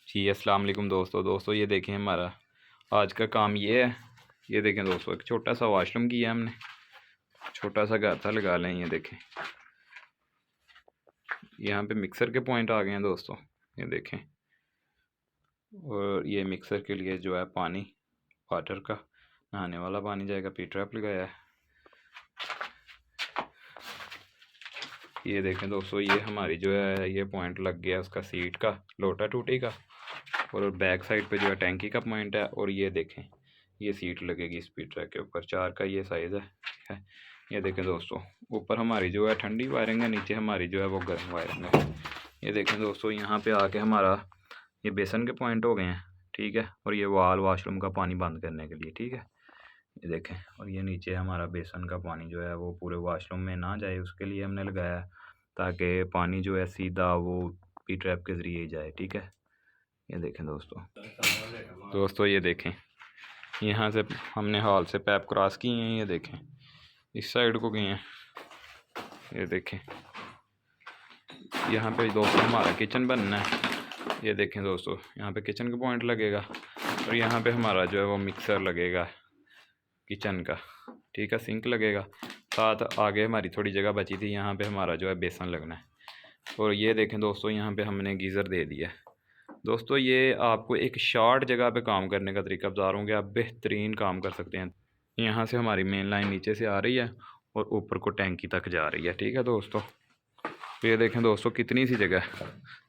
जी अस्सलाम वालेकुम दोस्तों ये देखें हमारा आज का काम ये है। ये देखें दोस्तों, एक छोटा सा वॉशरूम किया हमने, छोटा सा घर था, लगा लें। ये देखें, यहाँ पे मिक्सर के पॉइंट आ गए हैं दोस्तों, ये देखें। और ये मिक्सर के लिए जो है पानी, वाटर का नहाने वाला पानी जाएगा, पी ट्रैप लगाया है। ये देखें दोस्तों, ये हमारी जो है ये पॉइंट लग गया उसका सीट का, लोटा टूटी का। और बैक साइड पे जो है टैंकी का पॉइंट है। और ये देखें, ये सीट लगेगी स्पीड ट्रैक के ऊपर, 4 का ये साइज़ है। ये देखें दोस्तों, ऊपर हमारी जो है ठंडी वायरिंग है, नीचे हमारी जो है वो गर्म वायरिंग है। ये देखें दोस्तों, यहाँ पे आके हमारा ये बेसन के पॉइंट हो गए हैं, ठीक है। और ये वाशरूम का पानी बंद करने के लिए, ठीक है। ये देखें, और ये नीचे हमारा बेसन का पानी जो है वो पूरे वाशरूम में ना जाए, उसके लिए हमने लगाया है, ताकि पानी जो है सीधा वो पी ट्रैप के ज़रिए ही जाए, ठीक है। ये देखें दोस्तों ये देखें, यहाँ से हमने हॉल से पैप क्रॉस किए हैं। ये देखें, इस साइड को गए हैं। ये देखें, यहाँ पे दोस्तों हमारा किचन बनना है। ये देखें दोस्तों, यहाँ पे किचन का पॉइंट लगेगा। और यहाँ पे हमारा जो है वो मिक्सर लगेगा किचन का, ठीक है। सिंक लगेगा, साथ आगे हमारी थोड़ी जगह बची थी, यहाँ पे हमारा जो है बेसन लगना है। और ये देखें दोस्तों, यहाँ पे हमने गीज़र दे दिया दोस्तों। ये आपको एक शॉर्ट जगह पे काम करने का तरीका बता रहा हूँ कि आप बेहतरीन काम कर सकते हैं। यहाँ से हमारी मेन लाइन नीचे से आ रही है और ऊपर को टैंकी तक जा रही है, ठीक है दोस्तों। तो ये देखें दोस्तों, कितनी सी जगह,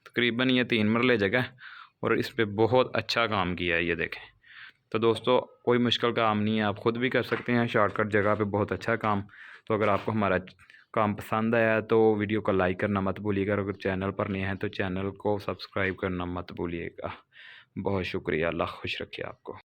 तकरीबन ये 3 मरले जगह, और इस पर बहुत अच्छा काम किया है। ये देखें तो दोस्तों, कोई मुश्किल काम नहीं है, आप ख़ुद भी कर सकते हैं शॉर्टकट जगह पे, बहुत अच्छा काम। तो अगर आपको हमारा काम पसंद आया तो वीडियो को लाइक करना मत भूलिएगा। अगर चैनल पर नए हैं तो चैनल को सब्सक्राइब करना मत भूलिएगा। बहुत शुक्रिया, अल्लाह खुश रखे आपको।